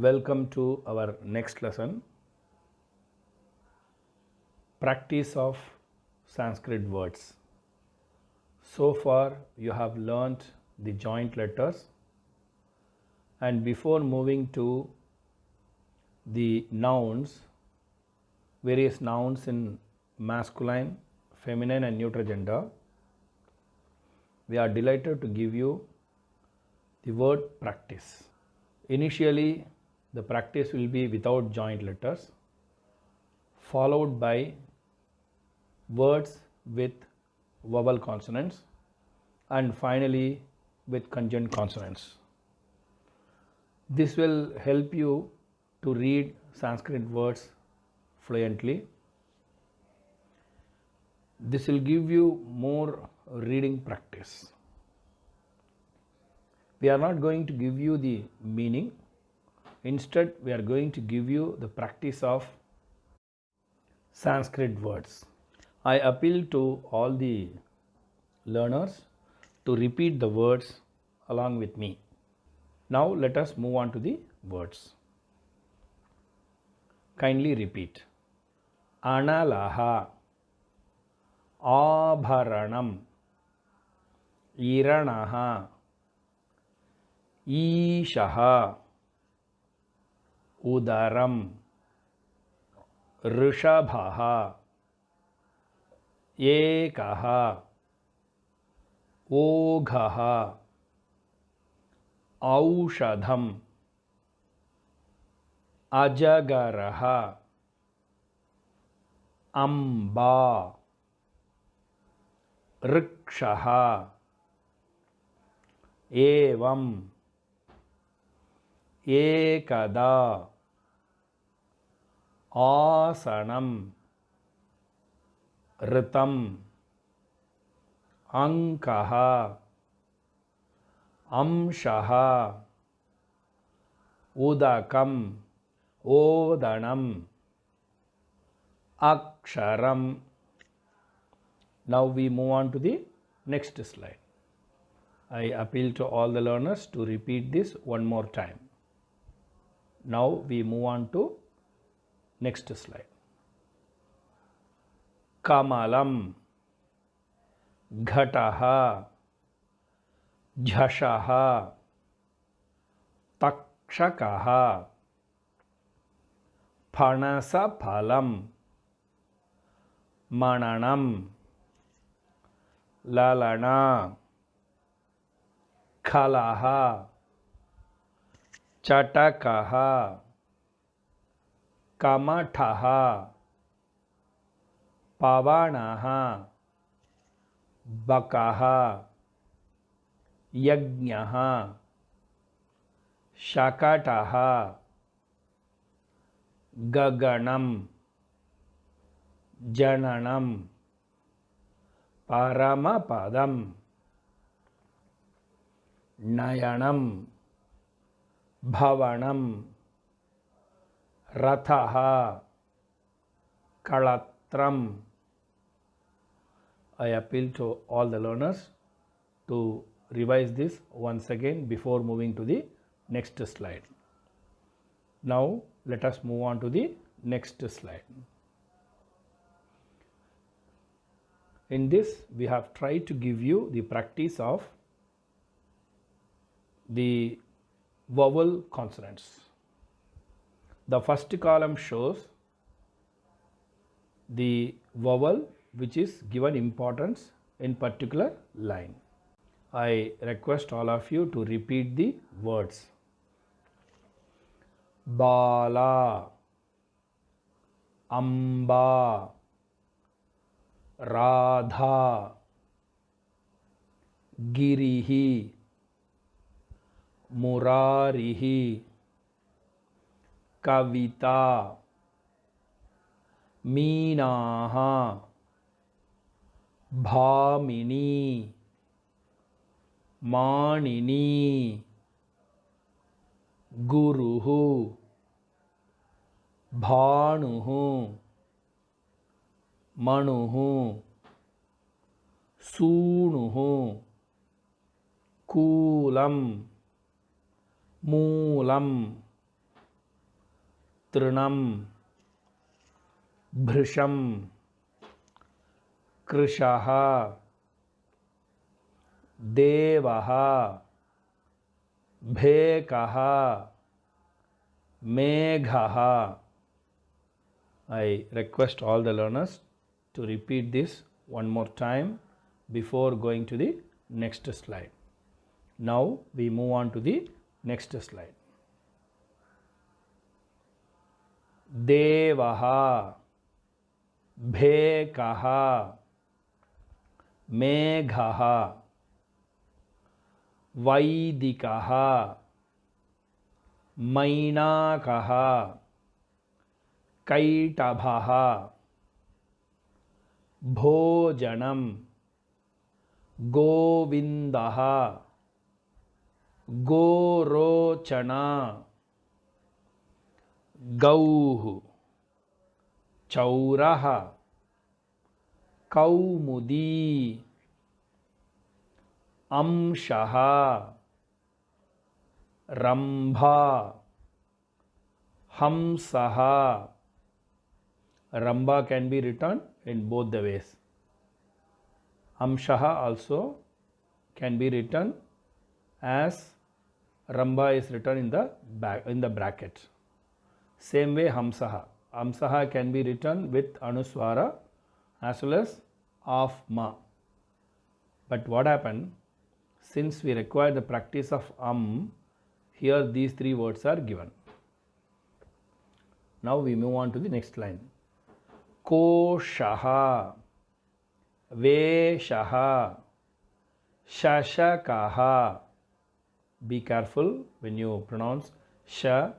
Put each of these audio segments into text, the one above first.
Welcome to our next lesson, practice of Sanskrit words. So far you have learnt the joint letters, and before moving to the nouns, various nouns in masculine, feminine and neuter gender, we are delighted to give you the word practice. Initially the practice will be without joint letters, followed by words with vowel consonants, and finally with conjunct consonants. This will help you to read Sanskrit words fluently. This will give you more reading practice. We are not going to give you the meaning. Instead, we are going to give you the practice of Sanskrit words. I appeal to all the learners to repeat the words along with me. Now let us move on to the words. Kindly repeat. Analaha, Abharanam, Iranaha, Ishaha, Udaram, Rishabhaha, Ekaha, Oghaha, Aushadham, Ajagaraha, Amba, Rikshaha, Evam, Ekada, Asanam, Ritam, Ankaha, Amshaha, Udakam, Odanam, Aksharam. Now we move on to the next slide. I appeal to all the learners to repeat this one more time. Now we move on to next slide. Kamalam, Ghataha, Jhashaha, Takshakaha, Phanasa Phalam, Mananam, Lalana, Khalaha, Chatakaha, Kamathaha, Pavanaha, Bakaha, Yajnaha, Shakataha, Gaganam, Jananam, Paramapadam, Nayanam, Bhavanam, Rathaha, Kalatram. I appeal to all the learners to revise this once again before moving to the next slide. Now let us move on to the next slide. In this we have tried to give you the practice of the vowel consonants. The first column shows the vowel which is given importance in particular line. I request all of you to repeat the words. Bala, Amba, Radha, Girihi, Murarihi, Kavita, Meenaha, Bhamini, Manini, Guruhu, Bhanuhu, Manuhu, Sunuhu, Kulam, Moolam, तृणं भृशं कृशः देवः भेकः मेघः. I request all the learners to repeat this one more time before going to the next slide. Now we move on to the next slide. देवः भेकः मेघः वैदिकः मैनाकः कैटभः भोजनं गोविन्दः गोरोचना गौः चौरः कौमुदी अंशः रंभा हंसः. Ramba can be written in both the ways. Amshaha also can be written as Ramba is written in the bracket. Same way Hamsaha. Hamsaha can be written with Anuswara as well as of Ma. But what happened? Since we require the practice of here these three words are given. Now we move on to the next line. कोशः वेशः शशकः. Be careful when you pronounce sa.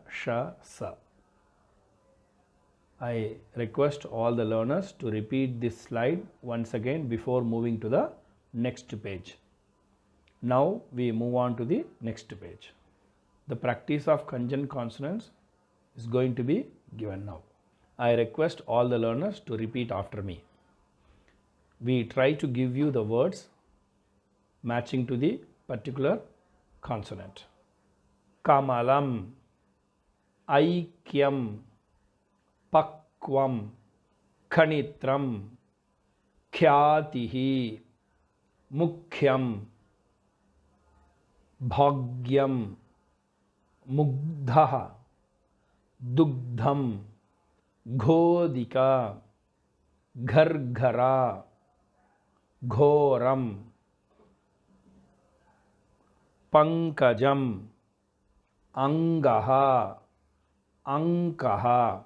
I request all the learners to repeat this slide once again before moving to the next page. Now we move on to the next page. The practice of conjunct consonants is going to be given now. I request all the learners to repeat after me. We try to give you the words matching to the particular consonant. Kamalam, Aikyam, Pakvam, Khanitram, Khyatihi, Mukhyam, Bhagyam, Mugdha, Dugdham, Ghodika, Gharghara, Ghoram, Pankajam, Angaha, Ankaha.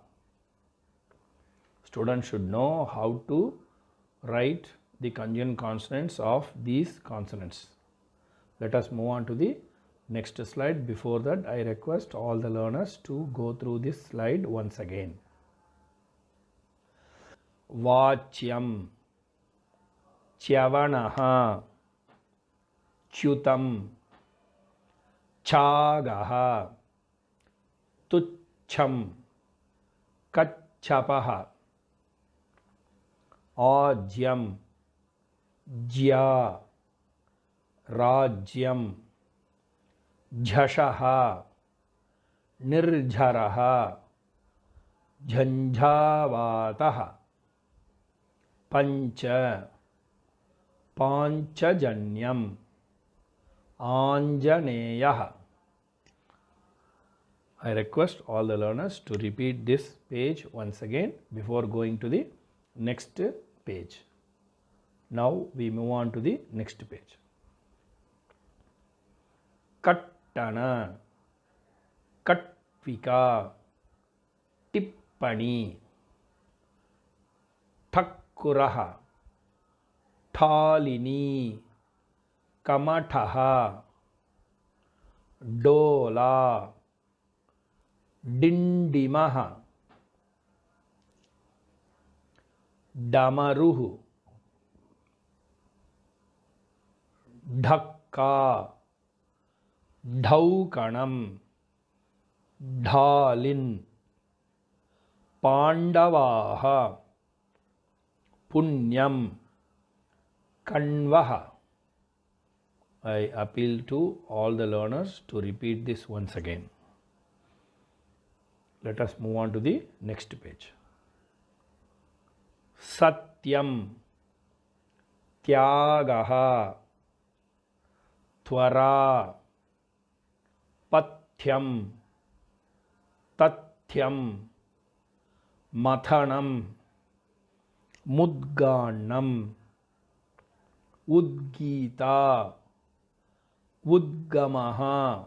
Students should know how to write the conjunct consonants of these consonants. Let us move on to the next slide. Before that, I request all the learners to go through this slide once again. Vachyam, Chyavanaha, Chutam, Chagaha, Tucham, Kachapaha, Ajyam, Jya, Rajyam, Jhashaha, Nirjharaha, Jhanjhavataha, Pancha, Panchajanyam, Anjaneyaha. I request all the learners to repeat this page once again before going to the next page. Now we move on to the next page. Kattana, Katvika, Tippani, Thakuraha, Thalini, Kamathaha, Dola, Dindimaha, Damaruhu, Dhakka, Dhaukanam, Dhalin, Pandavaha, Punyam, Kanvaha. I appeal to all the learners to repeat this once again. Let us move on to the next page. Satyam, Tyagaha, Tvara, Pathyam, Tathyam, Mathanam, Mudganam, Udgita, Udgamaha,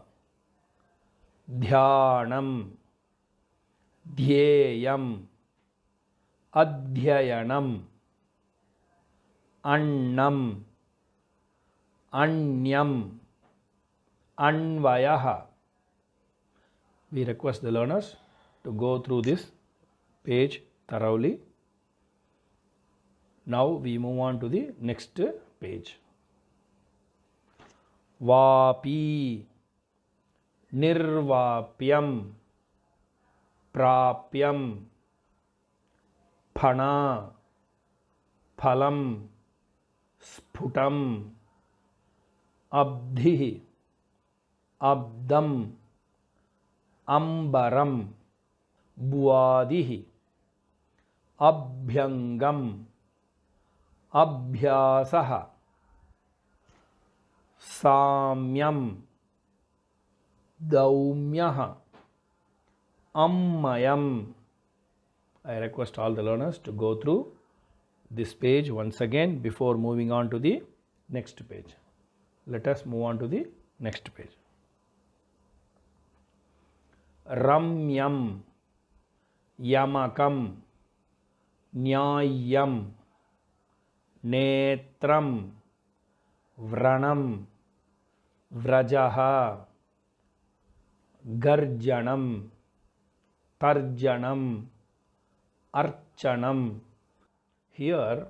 Dhyanam, Dhyeyam, Adhyayanam, Annam, Anyam, Anvayaha. We request the learners to go through this page thoroughly. Now we move on to the next page. Vapi, Nirvapyam, Prapyam, Phana, Phalam, Sphutam, Abdhi, Abdam, Ambaram, Buadihi, Abhyangam, Abhyasaha, Samyam, Daumyaha, Ammayam. I request all the learners to go through this page once again before moving on to the next page. Let us move on to the next page. Ramyam, Yamakam, Nyayam, Netram, Vranam, Vrajaha, Garjanam, Tarjanam, Archanam. Here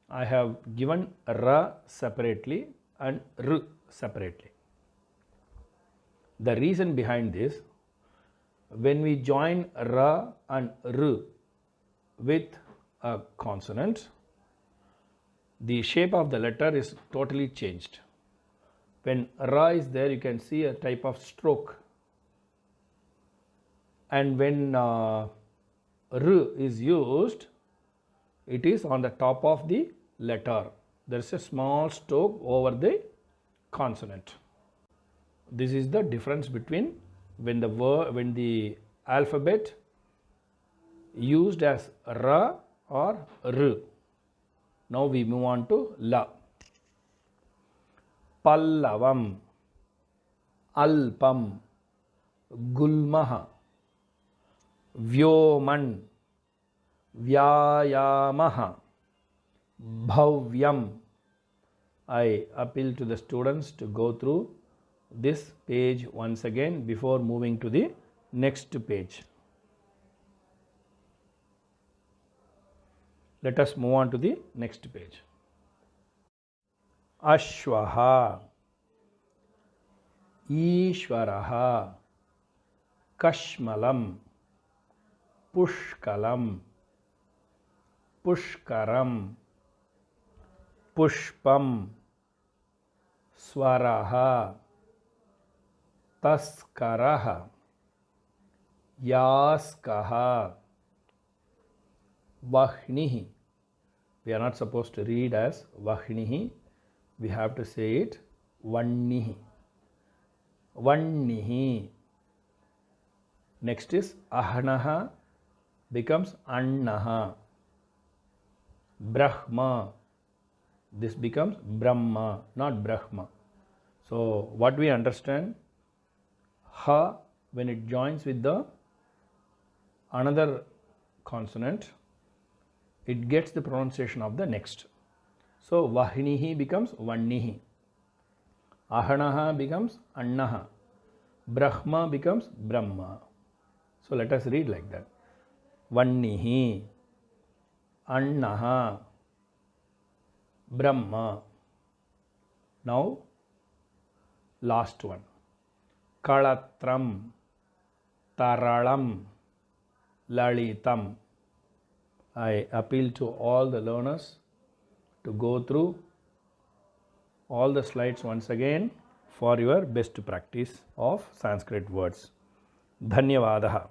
I have given Ra separately and R separately. The reason behind this, when we join Ra and R with a consonant, the shape of the letter is totally changed. When Ra is there, you can see a type of stroke. And when R is used, it is on the top of the letter. There is a small stroke over the consonant. This is the difference between when the alphabet used as Ra or R. Now we move on to La. Pallavam, Alpam, Gulmaha, Vyoman, Vyayamaha, Bhavyam. I appeal to the students to go through this page once again before moving to the next page. Let us move on to the next page. Ashwaha, Ishwaraha, Kashmalam, Pushkalam, Pushkaram, Pushpam, Swaraha, Taskaraha, Yaskaha, Vahnihi. We are not supposed to read as Vahnihi. We have to say it Vannihi. Vannihi. Next is Ahnaha becomes Annaha. Brahma. This becomes Brahma, not Brahma. So what we understand, Ha, when it joins with the another consonant, it gets the pronunciation of the next. So Vahnihi becomes Vannihi. Ahanaha becomes Annaha. Brahma becomes Brahma. So let us read like that. Vannihi, Annaha, Brahma. Now last one. Kalatram, Taralam, Lalitam. I appeal to all the learners to go through all the slides once again for your best practice of Sanskrit words. Dhanyavadaha.